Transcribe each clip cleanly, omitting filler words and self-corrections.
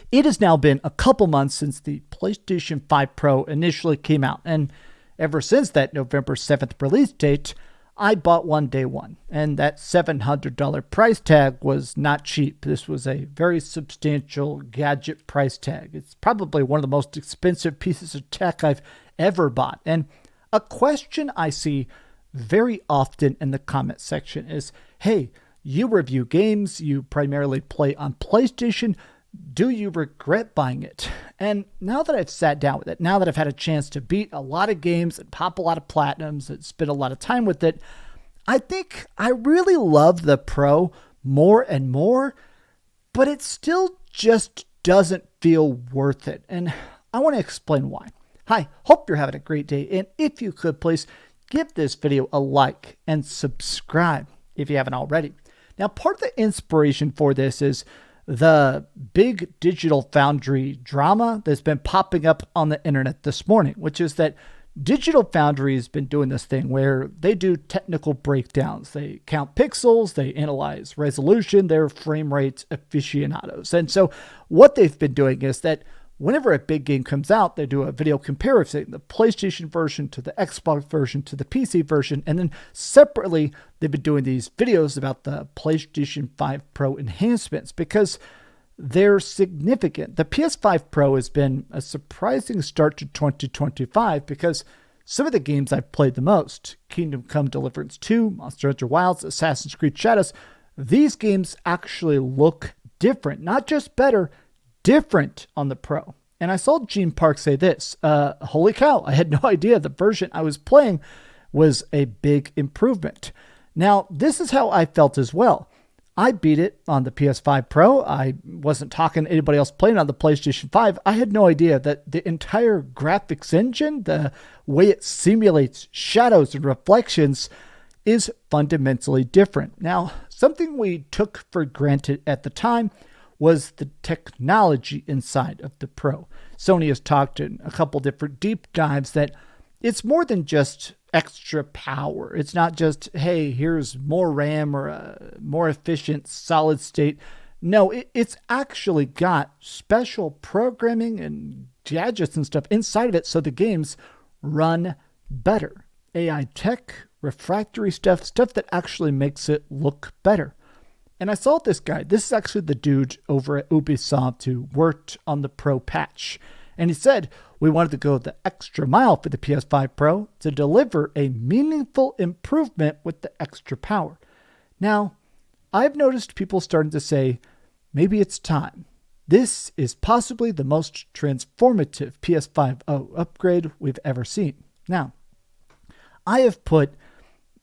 It has now been a couple months since the PlayStation 5 Pro initially came out, and ever since that November 7th release date, I bought one day one, and that $700 price tag was not cheap. This was a very substantial gadget price tag. It's probably one of the most expensive pieces of tech I've ever bought. And a question I see very often in the comment section is, hey, you review games, you primarily play on PlayStation, do you regret buying it? And now that I've sat down with it, now that I've had a chance to beat a lot of games and pop a lot of platinums and spend a lot of time with it, I think I really love the Pro more and more, but it still just doesn't feel worth it. And I want to explain why. Hi, hope you're having a great day. And if you could, please give this video a like and subscribe if you haven't already. Now, part of the inspiration for this is the big digital Foundry drama that's been popping up on the internet this morning, which is that Digital Foundry has been doing this thing where they do technical breakdowns. They count pixels, they analyze resolution, they're frame rate aficionados. And so what they've been doing is that whenever a big game comes out, they do a video comparison, the PlayStation version to the Xbox version to the PC version, and then separately, they've been doing these videos about the PlayStation 5 Pro enhancements because they're significant. The PS5 Pro has been a surprising start to 2025 because some of the games I've played the most, Kingdom Come Deliverance 2, Monster Hunter Wilds, Assassin's Creed Shadows, these games actually look different, not just better, different on the Pro. And I saw Gene Park say this, holy cow, I had no idea the version I was playing was a big improvement. Now, this is how I felt as well. I beat it on the PS5 Pro. I wasn't talking to anybody else playing on the PlayStation 5. I had no idea that the entire graphics engine, the way it simulates shadows and reflections, is fundamentally different. Now, something we took for granted at the time was the technology inside of the Pro. Sony has talked in a couple different deep dives that it's more than just extra power. It's not just, hey, here's more RAM or a more efficient solid state. No, it's actually got special programming and gadgets and stuff inside of it so the games run better. AI tech, refractory stuff that actually makes it look better. And I saw this guy. This is actually the dude over at Ubisoft who worked on the Pro patch. And he said, we wanted to go the extra mile for the PS5 Pro to deliver a meaningful improvement with the extra power. Now, I've noticed people starting to say, maybe it's time. This is possibly the most transformative PS5 upgrade we've ever seen. Now, I have put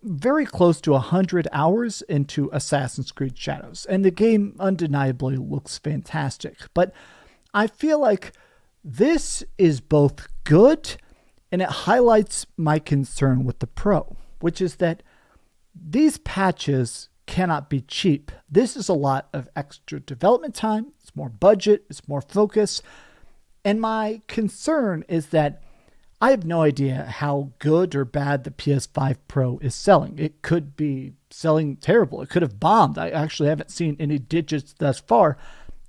very close to 100 hours into Assassin's Creed Shadows, and the game undeniably looks fantastic. But I feel like this is both good and it highlights my concern with the Pro, which is that these patches cannot be cheap. This is a lot of extra development time. It's more budget. It's more focus. And my concern is that I have no idea how good or bad the PS5 Pro is selling. It could be selling terrible. It could have bombed. I actually haven't seen any digits thus far.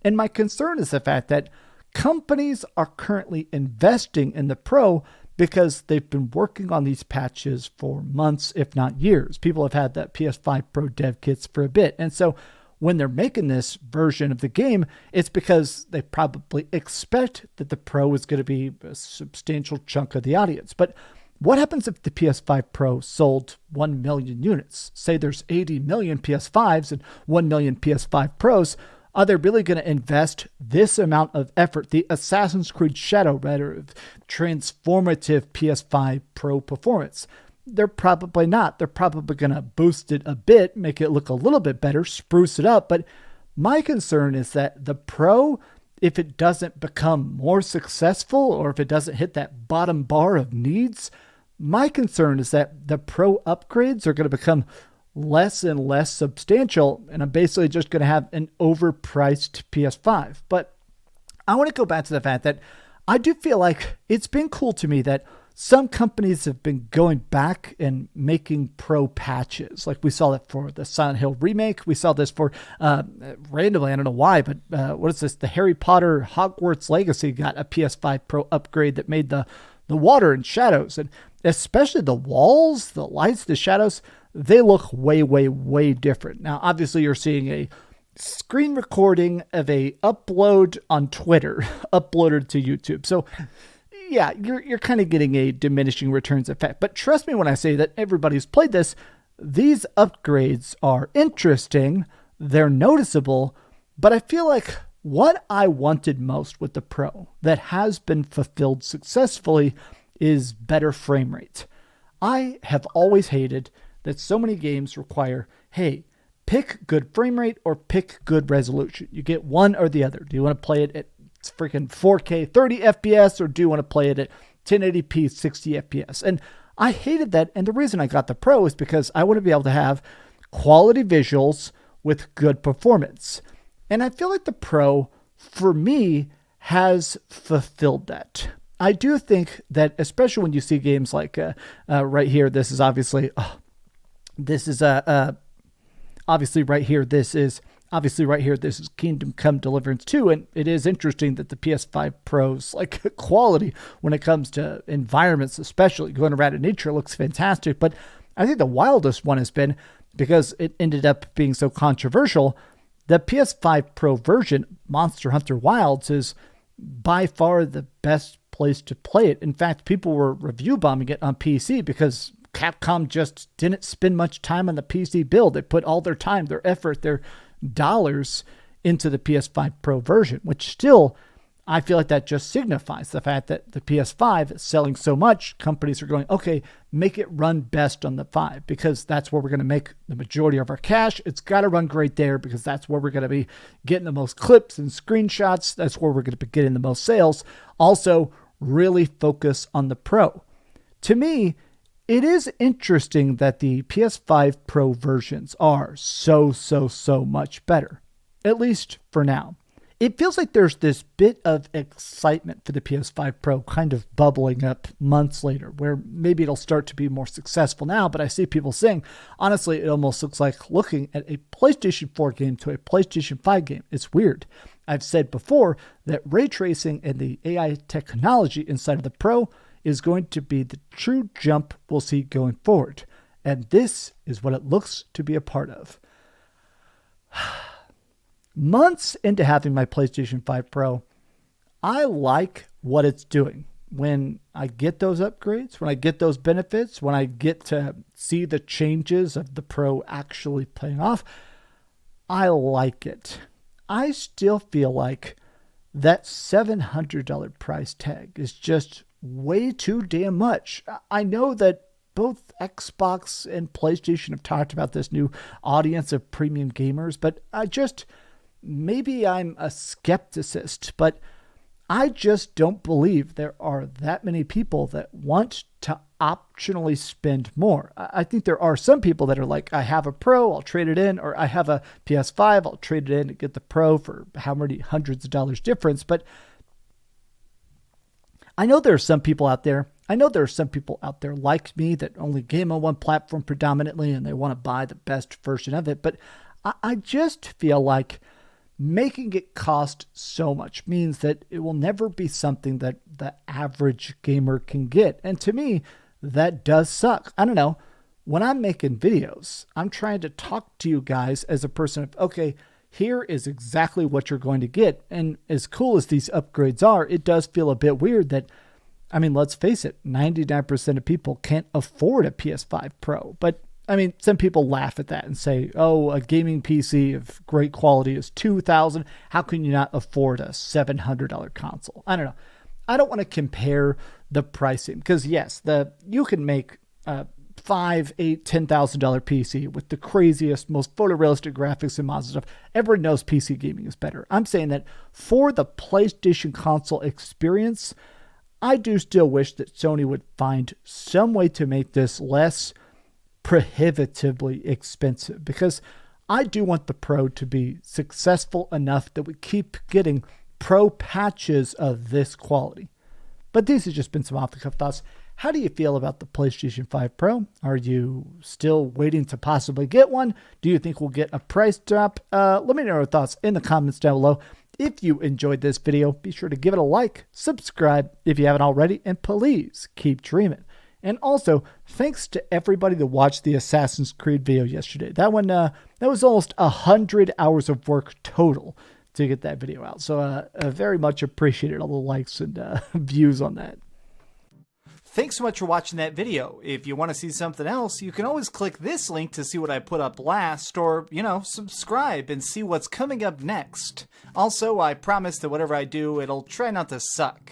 And my concern is the fact that companies are currently investing in the Pro because they've been working on these patches for months, if not years. People have had that PS5 Pro dev kits for a bit. And so when they're making this version of the game, it's because they probably expect that the Pro is going to be a substantial chunk of the audience. But what happens if the PS5 Pro sold 1 million units? Say there's 80 million PS5s and 1 million PS5 Pros. Are they really going to invest this amount of effort, the Assassin's Creed Shadow, rather, transformative PS5 Pro performance? They're probably not. They're probably going to boost it a bit, make it look a little bit better, spruce it up. But my concern is that the Pro, if it doesn't become more successful or if it doesn't hit that bottom bar of needs, my concern is that the Pro upgrades are going to become less and less substantial, and I'm basically just going to have an overpriced PS5. But I want to go back to the fact that I do feel like it's been cool to me that some companies have been going back and making pro patches. Like we saw that for the Silent Hill remake. We saw this for, randomly, I don't know why, but what is this? The Harry Potter Hogwarts Legacy got a PS5 Pro upgrade that made the water and shadows, and especially the walls, the lights, the shadows, they look way, way, way different. Now, obviously, you're seeing a screen recording of a upload on Twitter, uploaded to YouTube. So yeah, you're kind of getting a diminishing returns effect. But trust me when I say that everybody's played this, these upgrades are interesting, they're noticeable, but I feel like what I wanted most with the Pro that has been fulfilled successfully is better frame rate. I have always hated that so many games require, hey, pick good frame rate or pick good resolution. You get one or the other. Do you want to play it at freaking 4K 30 FPS or do you want to play it at 1080p 60 FPS? And I hated that. And the reason I got the Pro is because I want to be able to have quality visuals with good performance. And I feel like the Pro, for me, has fulfilled that. I do think that, especially when you see games like right here, this is obviously, obviously right here, this is Kingdom Come Deliverance 2, and it is interesting that the PS5 Pro's like quality when it comes to environments, especially going around in nature, looks fantastic. But I think the wildest one has been, because it ended up being so controversial, the PS5 Pro version, Monster Hunter Wilds, is by far the best place to play it. In fact, people were review bombing it on PC because Capcom just didn't spend much time on the PC build. They put all their time, their effort, their dollars into the PS5 Pro version, which still, I feel like that just signifies the fact that the PS5 is selling so much. Companies are going, okay, make it run best on the 5 because that's where we're going to make the majority of our cash. It's got to run great there because that's where we're going to be getting the most clips and screenshots. That's where we're going to be getting the most sales. Also, really focus on the Pro. To me, it is interesting that the PS5 Pro versions are so much better, at least for now. It feels like there's this bit of excitement for the PS5 Pro kind of bubbling up months later, where maybe it'll start to be more successful now, but I see people saying, honestly, it almost looks like looking at a PlayStation 4 game to a PlayStation 5 game. It's weird. I've said before that ray tracing and the AI technology inside of the Pro is going to be the true jump we'll see going forward. And this is what it looks to be a part of. Months into having my PlayStation 5 Pro, I like what it's doing. When I get those upgrades, when I get those benefits, when I get to see the changes of the Pro actually paying off, I like it. I still feel like that $700 price tag is just way too damn much. I know that both Xbox and PlayStation have talked about this new audience of premium gamers, but maybe I'm a skepticist, but I just don't believe there are that many people that want to optionally spend more. I think there are some people that are like, I have a Pro, I'll trade it in, or I have a PS5, I'll trade it in and get the Pro for how many hundreds of dollars difference. But I know there are some people out there like me that only game on one platform predominantly and they want to buy the best version of it. But I just feel like making it cost so much means that it will never be something that the average gamer can get. And to me, that does suck. I don't know. When I'm making videos, I'm trying to talk to you guys as a person of, okay, here is exactly what you're going to get. And as cool as these upgrades are, it does feel a bit weird that, I mean, let's face it, 99% of people can't afford a PS5 Pro. But I mean, some people laugh at that and say, oh, a gaming PC of great quality is $2,000. How can you not afford a $700 console? I don't know. I don't want to compare the pricing because yes, you can make $5,000, $8,000, $10,000 PC with the craziest, most photorealistic graphics and mods and stuff. Everyone knows PC gaming is better. I'm saying that for the PlayStation console experience, I do still wish that Sony would find some way to make this less prohibitively expensive, because I do want the Pro to be successful enough that we keep getting Pro patches of this quality. But these have just been some off-the-cuff thoughts. How do you feel about the PlayStation 5 Pro? Are you still waiting to possibly get one? Do you think we'll get a price drop? Let me know your thoughts in the comments down below. If you enjoyed this video, be sure to give it a like, subscribe if you haven't already, and please keep dreaming. And also, thanks to everybody that watched the Assassin's Creed video yesterday. That one, that was almost 100 hours of work total to get that video out. So I very much appreciated all the likes and views on that. Thanks so much for watching that video. If you want to see something else, you can always click this link to see what I put up last, or, subscribe and see what's coming up next. Also, I promise that whatever I do, it'll try not to suck.